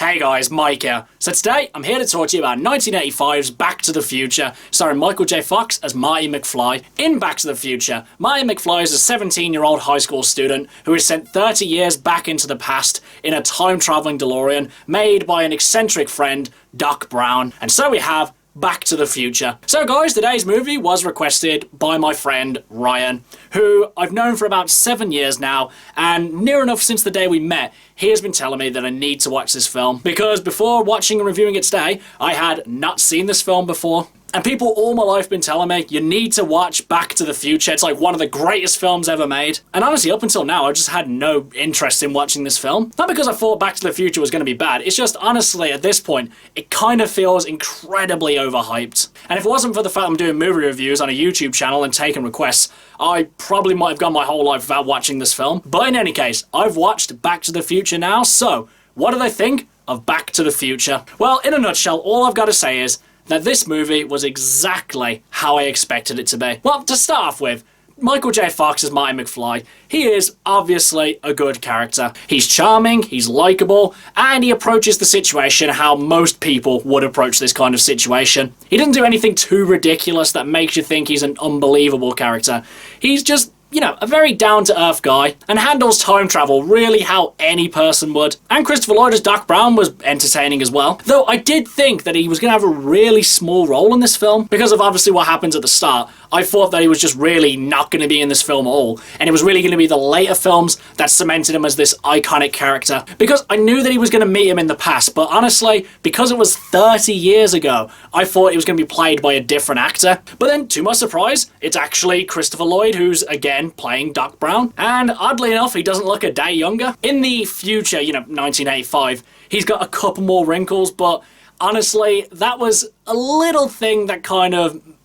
Hey guys, Mike here. So today, I'm here to talk to you about 1985's Back to the Future, starring Michael J. Fox as Marty McFly. In Back to the Future, Marty McFly is a 17-year-old high school student who is sent 30 years back into the past in a time-traveling DeLorean made by an eccentric friend, Doc Brown. And so we have Back to the Future. So guys, today's movie was requested by my friend Ryan, who I've known for about 7 years now, and near enough since the day we met, he has been telling me that I need to watch this film, because before watching and reviewing it today, I had not seen this film before. And people all my life have been telling me, you need to watch Back to the Future. It's like one of the greatest films ever made. And honestly, up until now, I just had no interest in watching this film. Not because I thought Back to the Future was going to be bad. It's just, honestly, at this point, it kind of feels incredibly overhyped. And if it wasn't for the fact I'm doing movie reviews on a YouTube channel and taking requests, I probably might have gone my whole life without watching this film. But in any case, I've watched Back to the Future now, so what do they think of Back to the Future? Well, in a nutshell, all I've got to say is that this movie was exactly how I expected it to be. Well, to start off with, Michael J. Fox as Marty McFly. He is obviously a good character. He's charming, he's likable, and he approaches the situation how most people would approach this kind of situation. He doesn't do anything too ridiculous that makes you think he's an unbelievable character. He's just, you know, a very down-to-earth guy, and handles time travel really how any person would. And Christopher Lloyd as Doc Brown was entertaining as well. Though I did think that he was going to have a really small role in this film, because of obviously what happens at the start. I thought that he was just really not going to be in this film at all, and it was really going to be the later films that cemented him as this iconic character. Because I knew that he was going to meet him in the past, but honestly, because it was 30 years ago, I thought it was going to be played by a different actor. But then, to my surprise, it's actually Christopher Lloyd, who's again playing Doc Brown, and oddly enough, he doesn't look a day younger. In the future, you know, 1985, he's got a couple more wrinkles, but honestly, that was a little thing that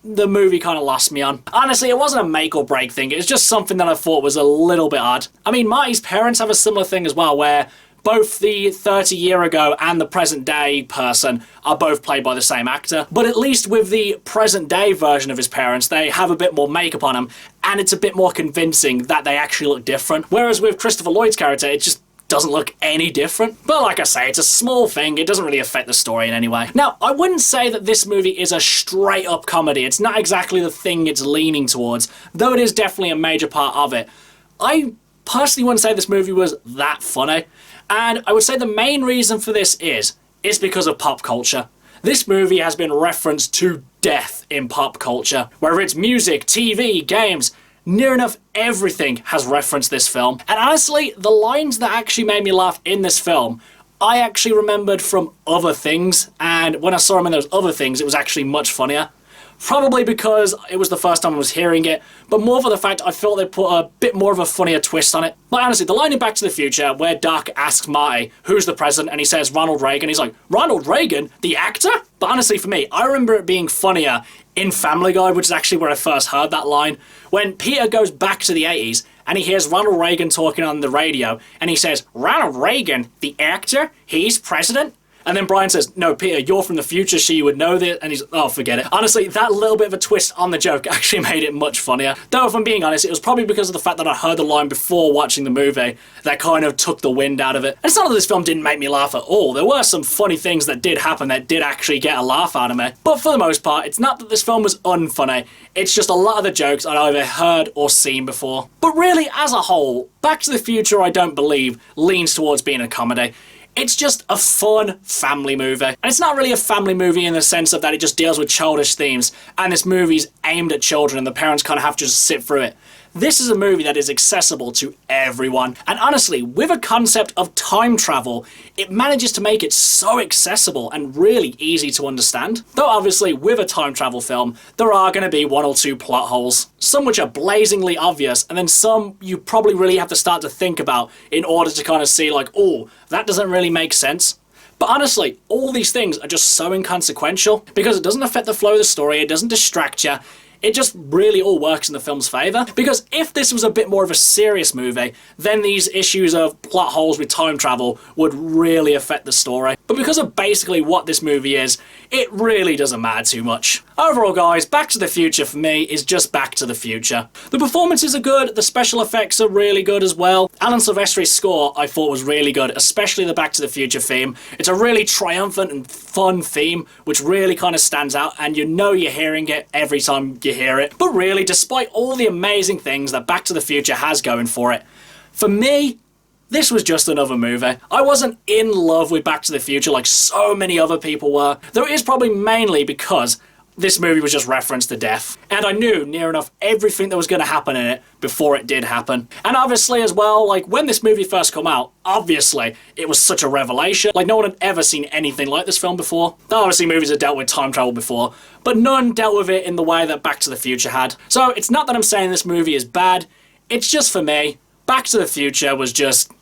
the movie kind of lost me on. Honestly, it wasn't a make or break thing, it's just something that I thought was a little bit odd. I mean, Marty's parents have a similar thing as well, where both the 30-year ago and the present day person are both played by the same actor. But at least with the present day version of his parents, they have a bit more makeup on them, and it's a bit more convincing that they actually look different. Whereas with Christopher Lloyd's character, it just doesn't look any different. But like I say, it's a small thing, it doesn't really affect the story in any way. Now, I wouldn't say that this movie is a straight-up comedy. It's not exactly the thing it's leaning towards, though it is definitely a major part of it. I personally wouldn't say this movie was that funny. And I would say the main reason for this is because of pop culture. This movie has been referenced to death in pop culture. Whether it's music, TV, games, near enough everything has referenced this film. And honestly, the lines that actually made me laugh in this film, I actually remembered from other things, and when I saw them in those other things, it was actually much funnier. Probably because it was the first time I was hearing it, but more for the fact I felt they put a bit more of a funnier twist on it. But honestly, the line in Back to the Future where Doc asks Marty, who's the president, and he says Ronald Reagan, he's like, Ronald Reagan? The actor? But honestly, for me, I remember it being funnier in Family Guy, which is actually where I first heard that line, when Peter goes back to the 80s, and he hears Ronald Reagan talking on the radio, and he says, Ronald Reagan, the actor? He's president? And then Brian says, no, Peter, you're from the future, so you would know that. And he's, oh, forget it. Honestly, that little bit of a twist on the joke actually made it much funnier. Though, if I'm being honest, it was probably because of the fact that I heard the line before watching the movie that kind of took the wind out of it. And it's not that this film didn't make me laugh at all. There were some funny things that did happen that did actually get a laugh out of me. But for the most part, it's not that this film was unfunny. It's just a lot of the jokes I'd either heard or seen before. But really, as a whole, Back to the Future, I don't believe, leans towards being a comedy. It's just a fun family movie. And it's not really a family movie in the sense of that it just deals with childish themes, and this movie's aimed at children and the parents kind of have to just sit through it. This is a movie that is accessible to everyone. And honestly, with a concept of time travel, it manages to make it so accessible and really easy to understand. Though obviously, with a time travel film, there are going to be one or two plot holes. Some which are blazingly obvious, and then some you probably really have to start to think about in order to kind of see like, oh, that doesn't really make sense. But honestly, all these things are just so inconsequential because it doesn't affect the flow of the story, it doesn't distract you. It just really all works in the film's favour. Because if this was a bit more of a serious movie, then these issues of plot holes with time travel would really affect the story. But because of basically what this movie is, it really doesn't matter too much. Overall, guys, Back to the Future for me is just Back to the Future. The performances are good, the special effects are really good as well. Alan Silvestri's score I thought was really good, especially the Back to the Future theme. It's a really triumphant and fun theme, which really kind of stands out, and you know you're hearing it every time you hear it. But really, despite all the amazing things that Back to the Future has going for it, for me, this was just another movie. I wasn't in love with Back to the Future like so many other people were, though it is probably mainly because this movie was just referenced to death. And I knew near enough everything that was going to happen in it before it did happen. And obviously as well, like when this movie first came out, obviously it was such a revelation. Like no one had ever seen anything like this film before. Obviously movies had dealt with time travel before, but none dealt with it in the way that Back to the Future had. So it's not that I'm saying this movie is bad, it's just for me, Back to the Future was just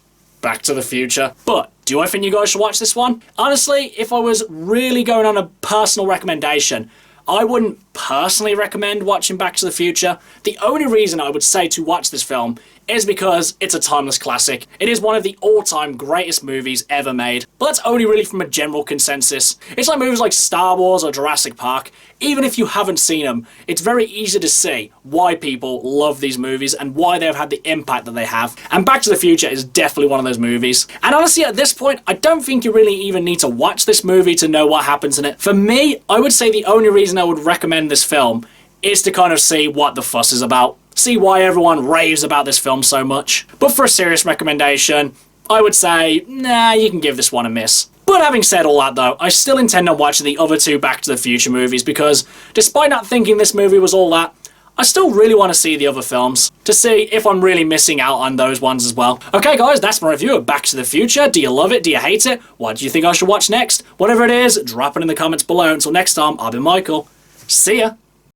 Back to the Future. But do I think you guys should watch this one? Honestly, if I was really going on a personal recommendation, I wouldn't personally recommend watching Back to the Future. The only reason I would say to watch this film is because it's a timeless classic. It is one of the all-time greatest movies ever made, but that's only really from a general consensus. It's like movies like Star Wars or Jurassic Park. Even if you haven't seen them, it's very easy to see why people love these movies and why they've had the impact that they have. And Back to the Future is definitely one of those movies. And honestly, at this point, I don't think you really even need to watch this movie to know what happens in it. For me, I would say the only reason I would recommend this film is to kind of see what the fuss is about. See why everyone raves about this film so much. But for a serious recommendation, I would say, nah, you can give this one a miss. But having said all that though, I still intend on watching the other two Back to the Future movies because, despite not thinking this movie was all that, I still really want to see the other films, to see if I'm really missing out on those ones as well. Okay guys, that's my review of Back to the Future. Do you love it? Do you hate it? What do you think I should watch next? Whatever it is, drop it in the comments below. Until next time, I've been Michael. See ya!